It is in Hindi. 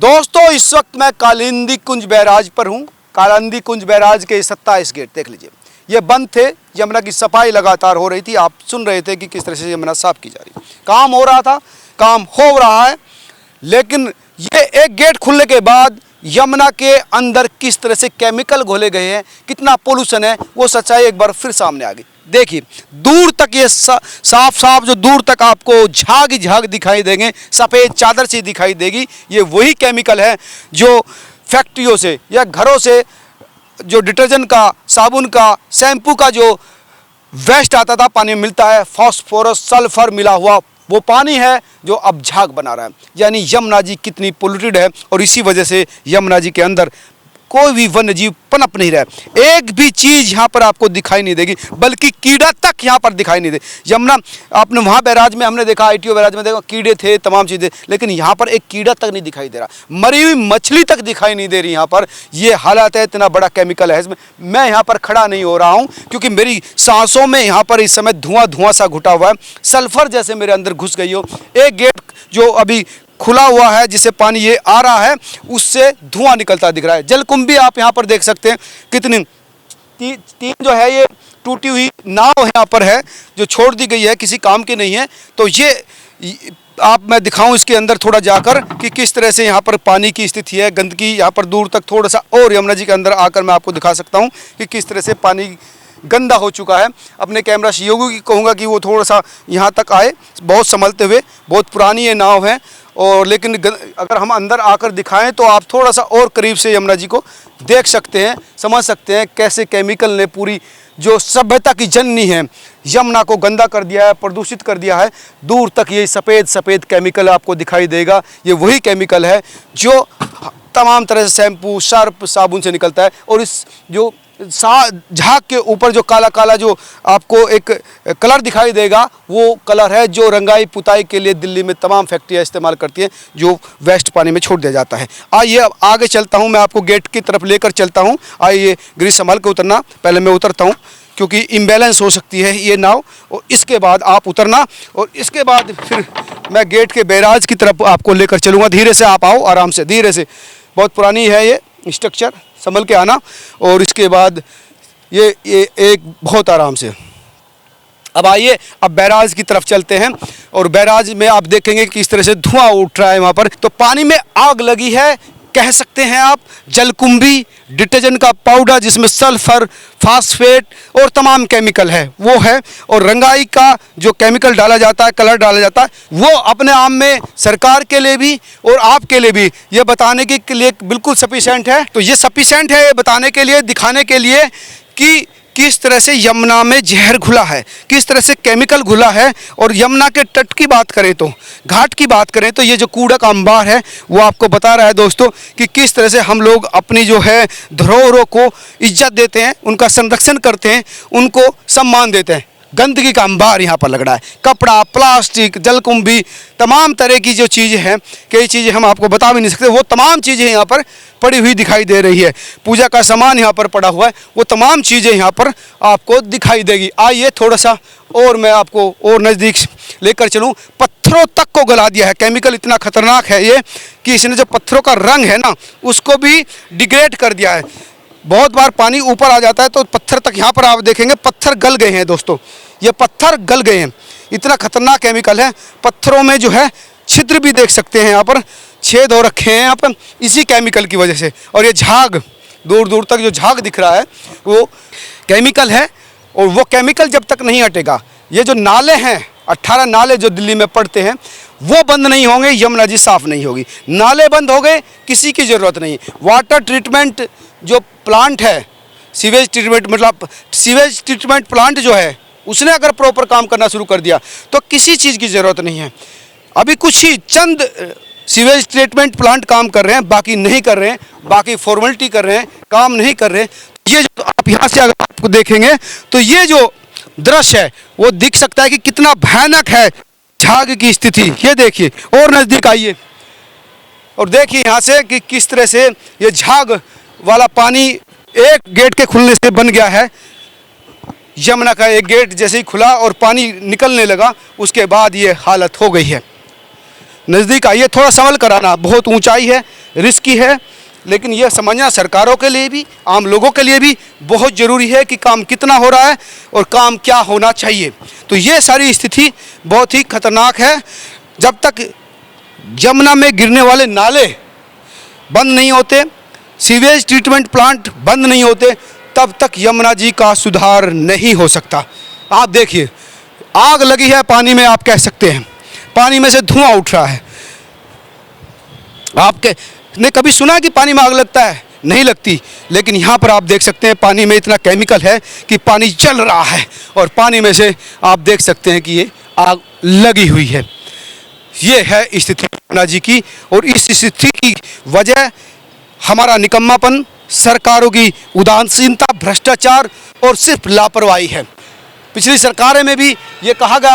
दोस्तों इस वक्त मैं कालिंदी कुंज बैराज पर हूँ। कालिंदी कुंज बैराज के 27 गेट देख लीजिए, ये बंद थे। यमुना की सफाई लगातार हो रही थी। आप सुन रहे थे कि किस तरह से यमुना साफ की जा रही, काम हो रहा था, काम हो रहा है। लेकिन ये एक गेट खुलने के बाद यमुना के अंदर किस तरह से केमिकल घोले गए हैं, कितना पोल्यूशन है, वो सच्चाई एक बार फिर सामने आ गई। देखिए दूर तक ये साफ साफ जो दूर तक आपको झाग ही झाग दिखाई देंगे, सफ़ेद चादर से दिखाई देगी। ये वही केमिकल है जो फैक्ट्रियों से या घरों से जो डिटर्जेंट का, साबुन का, शैम्पू का जो वेस्ट आता था पानी में मिलता है, फास्फोरस सल्फर मिला हुआ वो पानी है जो अब झाग बना रहा है। यानी यमुना जी कितनी पोल्यूटेड है और इसी वजह से यमुना जी के अंदर कोई भी वन्य जीव पनप नहीं रहा है। एक भी चीज़ यहाँ पर आपको दिखाई नहीं देगी, बल्कि कीड़ा तक यहाँ पर दिखाई नहीं दे। यमुना आपने वहाँ बैराज में हमने देखा, ITO बैराज में देखा, कीड़े थे, तमाम चीज़ें, लेकिन यहाँ पर एक कीड़ा तक नहीं दिखाई दे रहा, मरी हुई मछली तक दिखाई नहीं दे रही। यहाँ पर ये हालात है, इतना बड़ा केमिकल है इसमें। मैं यहाँ पर खड़ा नहीं हो रहा हूँ क्योंकि मेरी सांसों में यहाँ पर इस समय धुआं धुआं सा घुटा हुआ है, सल्फर जैसे मेरे अंदर घुस गई हो। एक गेट जो अभी खुला हुआ है जिससे पानी ये आ रहा है, उससे धुआं निकलता दिख रहा है। जलकुंभी आप यहाँ पर देख सकते हैं कितनी तीन जो है ये टूटी हुई नाव यहाँ पर है जो छोड़ दी गई है, किसी काम की नहीं है। तो ये आप मैं दिखाऊं इसके अंदर थोड़ा जाकर कि किस तरह से यहाँ पर पानी की स्थिति है, गंदगी यहाँ पर दूर तक थोड़ा सा और यमुना जी के अंदर आकर मैं आपको दिखा सकता हूँ कि किस तरह से पानी गंदा हो चुका है। अपने कैमरा सहयोगी की कहूँगा कि वो थोड़ा सा यहाँ तक आए, बहुत संभलते हुए। बहुत पुरानी ये नाव है और लेकिन अगर हम अंदर आकर दिखाएं तो आप थोड़ा सा और करीब से यमुना जी को देख सकते हैं, समझ सकते हैं कैसे केमिकल ने पूरी जो सभ्यता की जननी है यमुना को गंदा कर दिया है, प्रदूषित कर दिया है। दूर तक ये सफ़ेद सफ़ेद केमिकल आपको दिखाई देगा। ये वही केमिकल है जो तमाम तरह से शैम्पू, सर्फ, साबुन से निकलता है। और इस जो झाग के ऊपर जो काला काला जो आपको एक कलर दिखाई देगा, वो कलर है जो रंगाई पुताई के लिए दिल्ली में तमाम फैक्ट्रियाँ इस्तेमाल करती हैं, जो वेस्ट पानी में छोड़ दिया जाता है। आइए अब आगे चलता हूँ, मैं आपको गेट की तरफ लेकर चलता हूँ। आइए गिरी संभाल के उतरना, पहले मैं उतरता हूँ क्योंकि इम्बैलेंस हो सकती है ये नाव, और इसके बाद आप उतरना और इसके बाद फिर मैं गेट के बैराज की तरफ आपको लेकर चलूँगा। धीरे से आप आओ, आराम से, धीरे से। बहुत पुरानी है ये स्ट्रक्चर, संभल के आना। और इसके बाद ये एक बहुत आराम से। अब आइए अब बैराज की तरफ चलते हैं और बैराज में आप देखेंगे कि इस तरह से धुआं उठ रहा है वहाँ पर। तो पानी में आग लगी है कह सकते हैं आप। जलकुंभी, डिटर्जेंट का पाउडर जिसमें सल्फर, फास्फेट और तमाम केमिकल है वो है, और रंगाई का जो केमिकल डाला जाता है, कलर डाला जाता है, वो अपने आप में सरकार के लिए भी और आपके लिए भी ये बताने के लिए बिल्कुल सफिशेंट है। तो ये सफिशेंट है ये बताने के लिए, दिखाने के लिए कि किस तरह से यमुना में जहर घुला है, किस तरह से केमिकल घुला है। और यमुना के तट की बात करें तो, घाट की बात करें तो ये जो कूड़ा का अंबार है वो आपको बता रहा है दोस्तों कि किस तरह से हम लोग अपनी जो है धरोहरों को इज्जत देते हैं, उनका संरक्षण करते हैं, उनको सम्मान देते हैं। गंदगी का अंबार यहाँ पर लग रहा है। कपड़ा, प्लास्टिक, जलकुंभी, तमाम तरह की जो चीज़ें हैं, कई चीज़ें हम आपको बता भी नहीं सकते, वो तमाम चीज़ें यहाँ पर पड़ी हुई दिखाई दे रही है। पूजा का सामान यहाँ पर पड़ा हुआ है, वो तमाम चीज़ें यहाँ पर आपको दिखाई देगी। आइए थोड़ा सा और मैं आपको और नज़दीक लेकर चलूँ। पत्थरों तक को गला दिया है, केमिकल इतना खतरनाक है ये कि इसने जो पत्थरों का रंग है ना, उसको भी डिग्रेड कर दिया है। बहुत बार पानी ऊपर आ जाता है तो पत्थर तक, यहाँ पर आप देखेंगे पत्थर गल गए हैं दोस्तों, ये पत्थर गल गए हैं। इतना खतरनाक केमिकल है। पत्थरों में जो है छिद्र भी देख सकते हैं, यहाँ पर छेद हो रखे हैं यहाँ पर इसी केमिकल की वजह से। और ये झाग, दूर दूर तक जो झाग दिख रहा है वो केमिकल है। और वो केमिकल जब तक नहीं हटेगा, ये जो नाले हैं, 18 नाले जो दिल्ली में पड़ते हैं, वो बंद नहीं होंगे, यमुना जी साफ़ नहीं होगी। नाले बंद हो गए, किसी की ज़रूरत नहीं। वाटर ट्रीटमेंट जो प्लांट है, सीवेज ट्रीटमेंट, मतलब सीवेज ट्रीटमेंट प्लांट जो है, उसने अगर प्रॉपर काम करना शुरू कर दिया तो किसी चीज़ की ज़रूरत नहीं है। अभी कुछ ही चंद सीवेज ट्रीटमेंट प्लांट काम कर रहे हैं, बाकी नहीं कर रहे हैं, बाकी फॉर्मेलिटी कर रहे हैं, काम नहीं कर रहे हैं। ये जो आप यहाँ से अगर आपको देखेंगे तो ये जो दृश्य है वो दिख सकता है कि कितना भयानक है झाग की स्थिति। ये देखिए और नज़दीक आइए और देखिए यहाँ से कि किस तरह से ये झाग वाला पानी एक गेट के खुलने से बन गया है। यमुना का एक गेट जैसे ही खुला और पानी निकलने लगा, उसके बाद ये हालत हो गई है। नज़दीक आइए, थोड़ा संभल कर आना, बहुत ऊंचाई है, रिस्की है, लेकिन यह समझना सरकारों के लिए भी, आम लोगों के लिए भी बहुत ज़रूरी है कि काम कितना हो रहा है और काम क्या होना चाहिए। तो ये सारी स्थिति बहुत ही खतरनाक है। जब तक यमुना में गिरने वाले नाले बंद नहीं होते, सीवेज ट्रीटमेंट प्लांट बंद नहीं होते, तब तक यमुना जी का सुधार नहीं हो सकता। आप देखिए, आग लगी है पानी में, आप कह सकते हैं, पानी में से धुआं उठ रहा है। आपके ने कभी सुना कि पानी में आग लगता है? नहीं लगती। लेकिन यहाँ पर आप देख सकते हैं पानी में इतना केमिकल है कि पानी जल रहा है और पानी में से आप देख सकते हैं कि ये आग लगी हुई है। ये है स्थिति यमुना जी की, और इस स्थिति की वजह हमारा निकम्मापन, सरकारों की उदासीनता, भ्रष्टाचार और सिर्फ लापरवाही है। पिछली सरकारें में भी ये कहा गया